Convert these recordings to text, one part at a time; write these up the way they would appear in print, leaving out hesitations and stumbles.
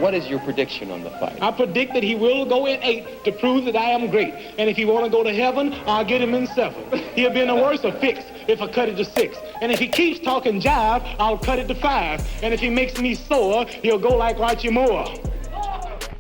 What is your prediction on the fight? I predict that he will go in 8 to prove that I am great. And if he want to go to heaven, I'll get him in 7. He'll be in the worse of fix if I cut it to 6. And if he keeps talking jive, I'll cut it to 5. And if he makes me sore, he'll go like Archie Moore.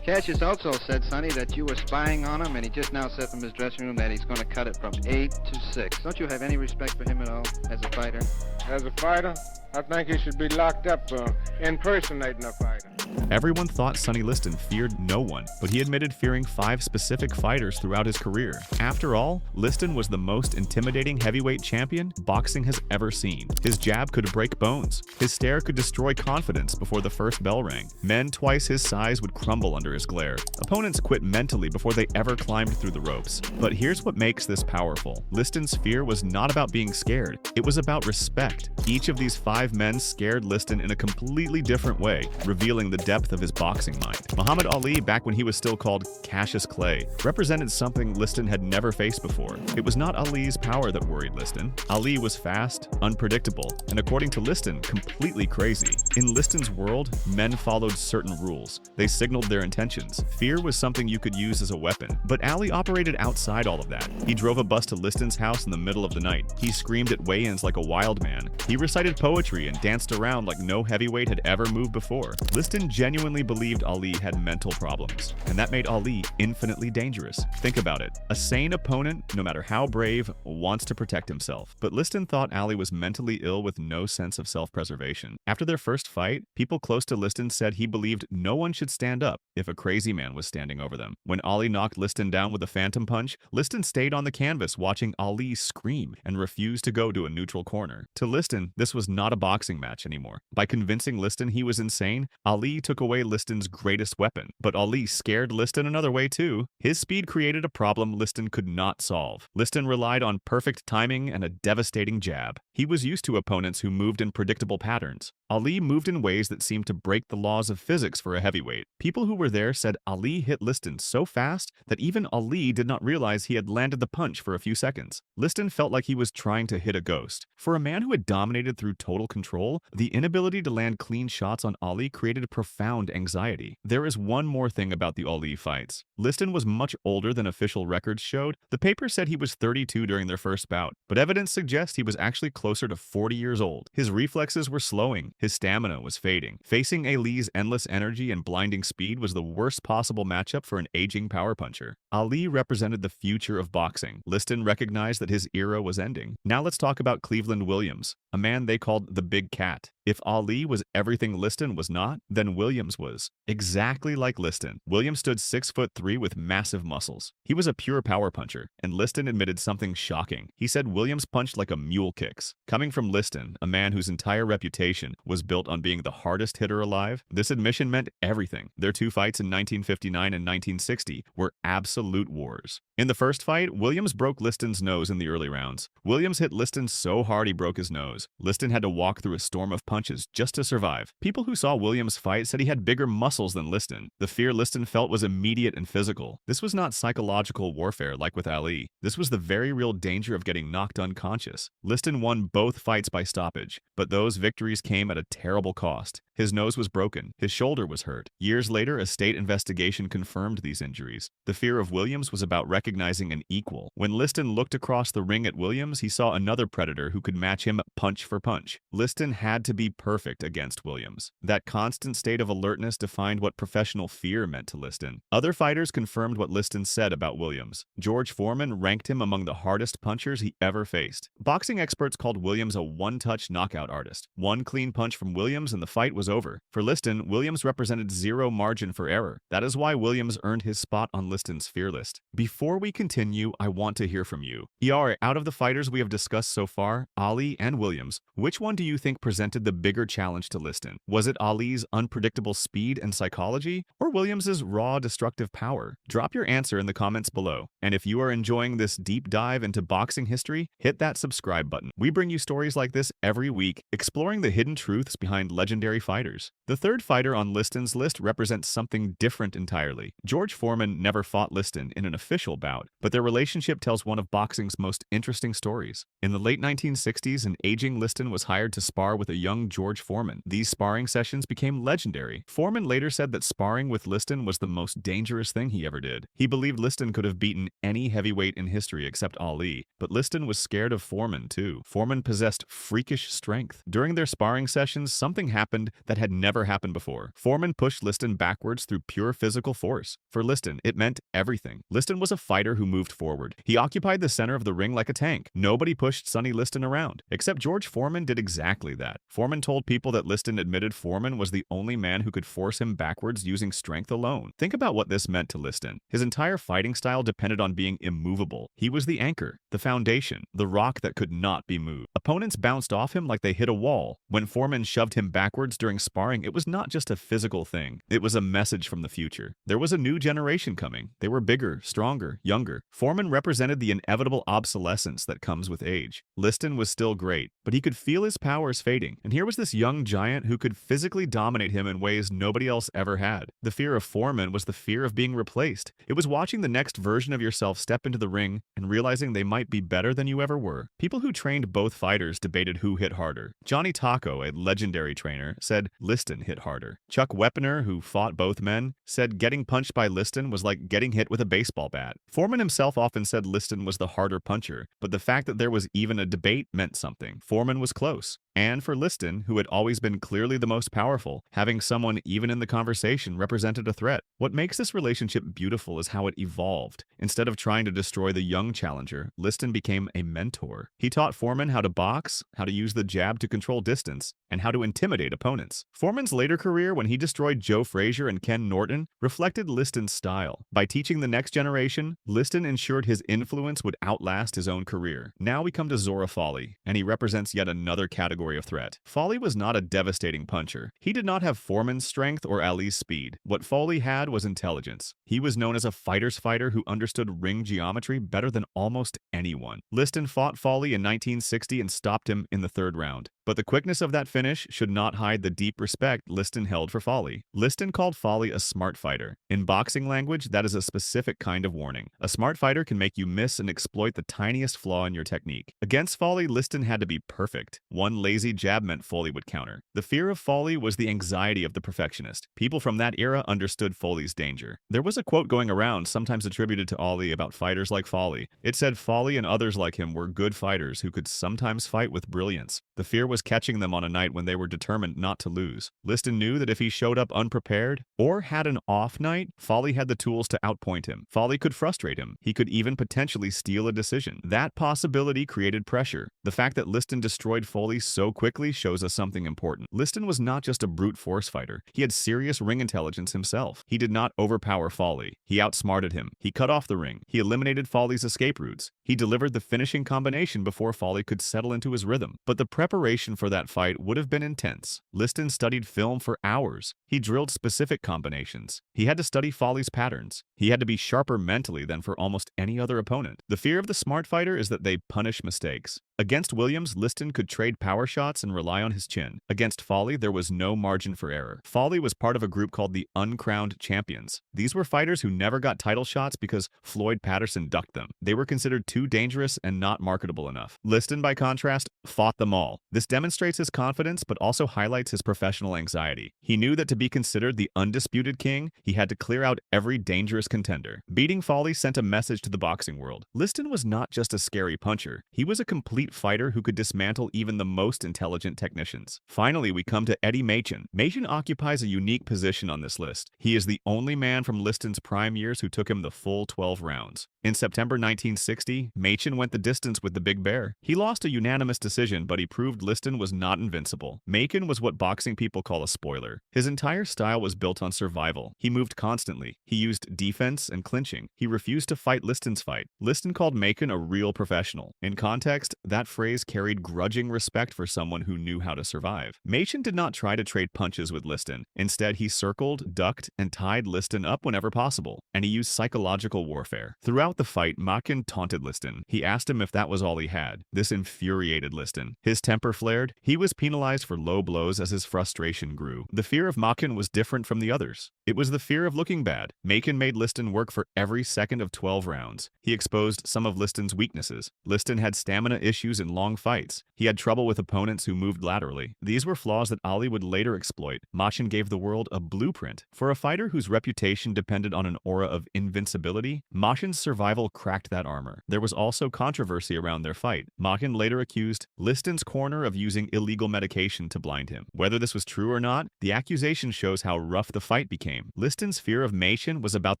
Cassius also said, Sonny, that you were spying on him, and he just now said from his dressing room that he's going to cut it from 8 to 6. Don't you have any respect for him at all as a fighter? As a fighter, I think he should be locked up for impersonating a fighter. Everyone thought Sonny Liston feared no one, but he admitted fearing 5 specific fighters throughout his career. After all, Liston was the most intimidating heavyweight champion boxing has ever seen. His jab could break bones. His stare could destroy confidence before the first bell rang. Men twice his size would crumble under his glare. Opponents quit mentally before they ever climbed through the ropes. But here's what makes this powerful. Liston's fear was not about being scared. It was about respect. Each of these 5 men scared Liston in a completely different way, revealing the depth of his boxing mind. Muhammad Ali, back when he was still called Cassius Clay, represented something Liston had never faced before. It was not Ali's power that worried Liston. Ali was fast, unpredictable, and according to Liston, completely crazy. In Liston's world, men followed certain rules. They signaled their intentions. Fear was something you could use as a weapon, but Ali operated outside all of that. He drove a bus to Liston's house in the middle of the night. He screamed at weigh-ins like a wild man. He recited poetry and danced around like no heavyweight had ever moved before. Liston genuinely believed Ali had mental problems, and that made Ali infinitely dangerous. Think about it. A sane opponent, no matter how brave, wants to protect himself. But Liston thought Ali was mentally ill with no sense of self-preservation. After their first fight, people close to Liston said he believed no one should stand up if a crazy man was standing over them. When Ali knocked Liston down with a phantom punch, Liston stayed on the canvas watching Ali scream and refused to go to a neutral corner. To Liston, this was not a boxing match anymore. By convincing Liston he was insane, Ali took away Liston's greatest weapon. But Ali scared Liston another way too. His speed created a problem Liston could not solve. Liston relied on perfect timing and a devastating jab. He was used to opponents who moved in predictable patterns. Ali moved in ways that seemed to break the laws of physics for a heavyweight. People who were there said Ali hit Liston so fast that even Ali did not realize he had landed the punch for a few seconds. Liston felt like he was trying to hit a ghost. For a man who had dominated through total control, the inability to land clean shots on Ali created profound anxiety. There is one more thing about the Ali fights. Liston was much older than official records showed. The paper said he was 32 during their first bout, but evidence suggests he was actually closer to 40 years old. His reflexes were slowing. His stamina was fading. Facing Ali's endless energy and blinding speed was the worst possible matchup for an aging power puncher. Ali represented the future of boxing. Liston recognized that his era was ending. Now let's talk about Cleveland Williams, a man they called the Big Cat. If Ali was everything Liston was not, then Williams was. Exactly like Liston, Williams stood 6'3" with massive muscles. He was a pure power puncher, and Liston admitted something shocking. He said Williams punched like a mule kicks. Coming from Liston, a man whose entire reputation was built on being the hardest hitter alive, this admission meant everything. Their 2 fights in 1959 and 1960 were absolute wars. In the first fight, Williams broke Liston's nose in the early rounds. Williams hit Liston so hard he broke his nose. Liston had to walk through a storm of punches just to survive. People who saw Williams fight said he had bigger muscles than Liston. The fear Liston felt was immediate and physical. This was not psychological warfare like with Ali. This was the very real danger of getting knocked unconscious. Liston won both fights by stoppage, but those victories came at a terrible cost. His nose was broken. His shoulder was hurt. Years later, a state investigation confirmed these injuries. The fear of Williams was about recognizing an equal. When Liston looked across the ring at Williams, he saw another predator who could match him punch for punch. Liston had to be perfect against Williams. That constant state of alertness defined what professional fear meant to Liston. Other fighters confirmed what Liston said about Williams. George Foreman ranked him among the hardest punchers he ever faced. Boxing experts called Williams a one-touch knockout artist. One clean punch from Williams and the fight was over. For Liston, Williams represented zero margin for error. That is why Williams earned his spot on Liston's fear list. Before we continue, I want to hear from you. Yar, out of the fighters we have discussed so far, Ali and Williams, which one do you think presented the bigger challenge to Liston? Was it Ali's unpredictable speed and psychology, or Williams's raw destructive power? Drop your answer in the comments below. And if you are enjoying this deep dive into boxing history, hit that subscribe button. We bring you stories like this every week, exploring the hidden truths behind legendary fighters fighters. The third fighter on Liston's list represents something different entirely. George Foreman never fought Liston in an official bout, but their relationship tells one of boxing's most interesting stories. In the late 1960s, an aging Liston was hired to spar with a young George Foreman. These sparring sessions became legendary. Foreman later said that sparring with Liston was the most dangerous thing he ever did. He believed Liston could have beaten any heavyweight in history except Ali, but Liston was scared of Foreman too. Foreman possessed freakish strength. During their sparring sessions, something happened that had never happened before. Foreman pushed Liston backwards through pure physical force. For Liston, it meant everything. Liston was a fighter who moved forward. He occupied the center of the ring like a tank. Nobody pushed Sonny Liston around, except George Foreman did exactly that. Foreman told people that Liston admitted Foreman was the only man who could force him backwards using strength alone. Think about what this meant to Liston. His entire fighting style depended on being immovable. He was the anchor, the foundation, the rock that could not be moved. Opponents bounced off him like they hit a wall. When Foreman shoved him backwards during sparring, it was not just a physical thing. It was a message from the future. There was a new generation coming. They were bigger, stronger, younger. Foreman represented the inevitable obsolescence that comes with age. Liston was still great, but he could feel his powers fading. And here was this young giant who could physically dominate him in ways nobody else ever had. The fear of Foreman was the fear of being replaced. It was watching the next version of yourself step into the ring and realizing they might be better than you ever were. People who trained both fighters debated who hit harder. Johnny Taco, a legendary trainer, said Liston hit harder. Chuck Wepner, who fought both men, said getting punched by Liston was like getting hit with a baseball bat. Foreman himself often said Liston was the harder puncher, but the fact that there was even a debate meant something. Foreman was close. And for Liston, who had always been clearly the most powerful, having someone even in the conversation represented a threat. What makes this relationship beautiful is how it evolved. Instead of trying to destroy the young challenger, Liston became a mentor. He taught Foreman how to box, how to use the jab to control distance, and how to intimidate opponents. Foreman's later career, when he destroyed Joe Frazier and Ken Norton, reflected Liston's style. By teaching the next generation, Liston ensured his influence would outlast his own career. Now we come to Zora Folly, and he represents yet another category of threat. Folly was not a devastating puncher. He did not have Foreman's strength or Ali's speed. What Folly had was intelligence. He was known as a fighter's fighter who understood ring geometry better than almost anyone. Liston fought Folly in 1960 and stopped him in the third round. But the quickness of that finish should not hide the deep respect Liston held for Folly. Liston called Folly a smart fighter. In boxing language, that is a specific kind of warning. A smart fighter can make you miss and exploit the tiniest flaw in your technique. Against Folly, Liston had to be perfect. One lazy jab meant Folly would counter. The fear of Folly was the anxiety of the perfectionist. People from that era understood Folly's danger. There was a quote going around, sometimes attributed to Ali, about fighters like Folly. It said Folly and others like him were good fighters who could sometimes fight with brilliance. The fear was catching them on a night when they were determined not to lose. Liston knew that if he showed up unprepared or had an off night, Folly had the tools to outpoint him. Folly could frustrate him. He could even potentially steal a decision. That possibility created pressure. The fact that Liston destroyed Folly so quickly shows us something important. Liston was not just a brute force fighter. He had serious ring intelligence himself. He did not overpower Folly. He outsmarted him. He cut off the ring. He eliminated Folly's escape routes. He delivered the finishing combination before Folly could settle into his rhythm. But the preparation for that fight would have been intense. Liston studied film for hours. He drilled specific combinations. He had to study Folly's patterns. He had to be sharper mentally than for almost any other opponent. The fear of the smart fighter is that they punish mistakes. Against Williams, Liston could trade power shots and rely on his chin. Against Folly, there was no margin for error. Folly was part of a group called the Uncrowned Champions. These were fighters who never got title shots because Floyd Patterson ducked them. They were considered too dangerous and not marketable enough. Liston, by contrast, fought them all. This demonstrates his confidence, but also highlights his professional anxiety. He knew that to be considered the undisputed king, he had to clear out every dangerous contender. Beating Folly sent a message to the boxing world. Liston was not just a scary puncher. He was a complete fighter who could dismantle even the most intelligent technicians. Finally, we come to Eddie Machen. Machen occupies a unique position on this list. He is the only man from Liston's prime years who took him the full 12 rounds. In September 1960, Machen went the distance with the Big Bear. He lost a unanimous decision, but he proved Liston was not invincible. Machen was what boxing people call a spoiler. His entire style was built on survival. He moved constantly. He used defense and clinching. He refused to fight Liston's fight. Liston called Machen a real professional. In context, that That phrase carried grudging respect for someone who knew how to survive. Machen did not try to trade punches with Liston. Instead, he circled, ducked, and tied Liston up whenever possible, and he used psychological warfare. Throughout the fight, Machen taunted Liston. He asked him if that was all he had. This infuriated Liston. His temper flared. He was penalized for low blows as his frustration grew. The fear of Machen was different from the others. It was the fear of looking bad. Machen made Liston work for every second of 12 rounds. He exposed some of Liston's weaknesses. Liston had stamina issues in long fights. He had trouble with opponents who moved laterally. These were flaws that Ali would later exploit. Machen gave the world a blueprint. For a fighter whose reputation depended on an aura of invincibility, Machen's survival cracked that armor. There was also controversy around their fight. Machen later accused Liston's corner of using illegal medication to blind him. Whether this was true or not, the accusation shows how rough the fight became. Liston's fear of Machen was about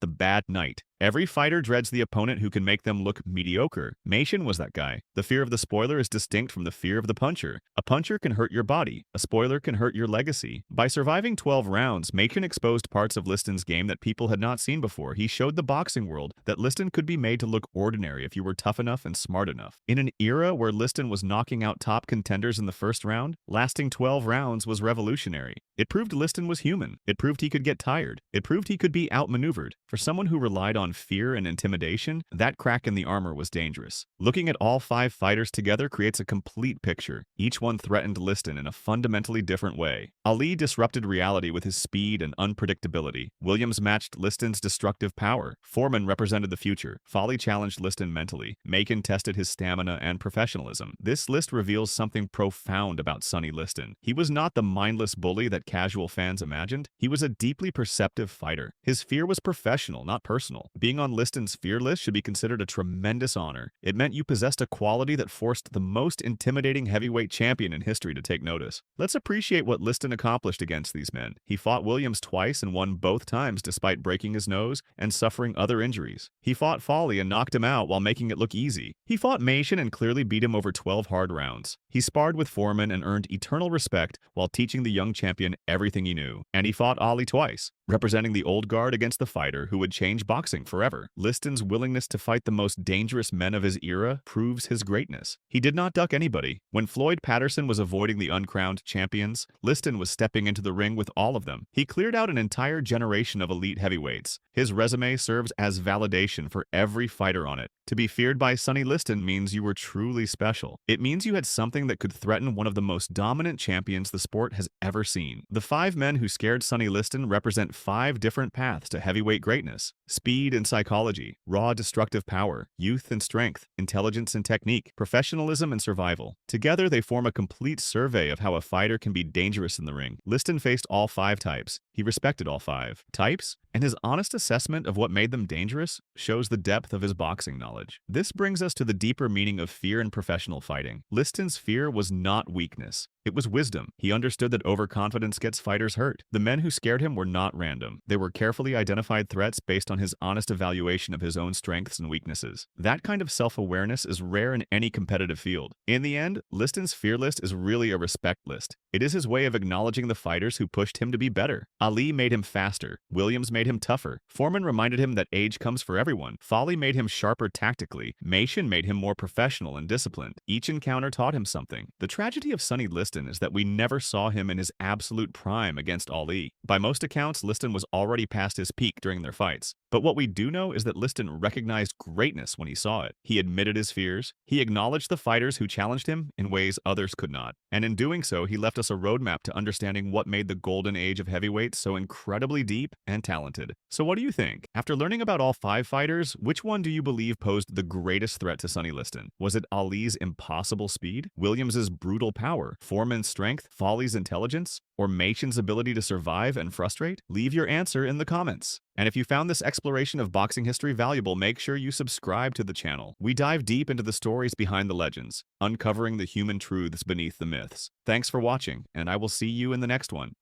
the bad night. Every fighter dreads the opponent who can make them look mediocre. Machen was that guy. The fear of the spoiler is distinct from the fear of the puncher. A puncher can hurt your body. A spoiler can hurt your legacy. By surviving 12 rounds, Machen exposed parts of Liston's game that people had not seen before. He showed the boxing world that Liston could be made to look ordinary if you were tough enough and smart enough. In an era where Liston was knocking out top contenders in the first round, lasting 12 rounds was revolutionary. It proved Liston was human. It proved he could get tired. It proved he could be outmaneuvered. For someone who relied on fear and intimidation, that crack in the armor was dangerous. Looking at all 5 fighters together creates a complete picture. Each one threatened Liston in a fundamentally different way. Ali disrupted reality with his speed and unpredictability. Williams matched Liston's destructive power. Foreman represented the future. Folly challenged Liston mentally. Machen tested his stamina and professionalism. This list reveals something profound about Sonny Liston. He was not the mindless bully that casual fans imagined. He was a deeply perceptive fighter. His fear was professional, not personal. Being on Liston's fear list should be considered a tremendous honor. It meant you possessed a quality that forced the most intimidating heavyweight champion in history to take notice. Let's appreciate what Liston accomplished against these men. He fought Williams twice and won both times despite breaking his nose and suffering other injuries. He fought Folly and knocked him out while making it look easy. He fought Machen and clearly beat him over 12 hard rounds. He sparred with Foreman and earned eternal respect while teaching the young champion everything he knew. And he fought Ali twice, representing the old guard against the fighter who would change boxing forever. Liston's willingness to fight the most dangerous men of his era proves his greatness. He did not duck anybody. When Floyd Patterson was avoiding the uncrowned champions, Liston was stepping into the ring with all of them. He cleared out an entire generation of elite heavyweights. His resume serves as validation for every fighter on it. To be feared by Sonny Liston means you were truly special. It means you had something that could threaten one of the most dominant champions the sport has ever seen. The 5 men who scared Sonny Liston represent 5 different paths to heavyweight greatness: speed and psychology, raw destructive power, youth and strength, intelligence and technique, professionalism and survival. Together, they form a complete survey of how a fighter can be dangerous in the ring. Liston faced all 5 types. He respected all 5 types, and his honest assessment of what made them dangerous shows the depth of his boxing knowledge. This brings us to the deeper meaning of fear in professional fighting. Liston's fear was not weakness. It was wisdom. He understood that overconfidence gets fighters hurt. The men who scared him were not random. They were carefully identified threats based on his honest evaluation of his own strengths and weaknesses. That kind of self-awareness is rare in any competitive field. In the end, Liston's fear list is really a respect list. It is his way of acknowledging the fighters who pushed him to be better. Ali made him faster. Williams made him tougher. Foreman reminded him that age comes for everyone. Folly made him sharper tactically. Machen made him more professional and disciplined. Each encounter taught him something. The tragedy of Sonny Liston is that we never saw him in his absolute prime against Ali. By most accounts, Liston was already past his peak during their fights. But what we do know is that Liston recognized greatness when he saw it. He admitted his fears. He acknowledged the fighters who challenged him in ways others could not. And in doing so, he left us a roadmap to understanding what made the golden age of heavyweights so incredibly deep and talented. So what do you think? After learning about all 5 fighters, which one do you believe posed the greatest threat to Sonny Liston? Was it Ali's impossible speed, Williams's brutal power, Foreman's strength, Folly's intelligence, or Machen's ability to survive and frustrate? Leave your answer in the comments. And if you found this exploration of boxing history valuable, make sure you subscribe to the channel. We dive deep into the stories behind the legends, uncovering the human truths beneath the myths. Thanks for watching, and I will see you in the next one.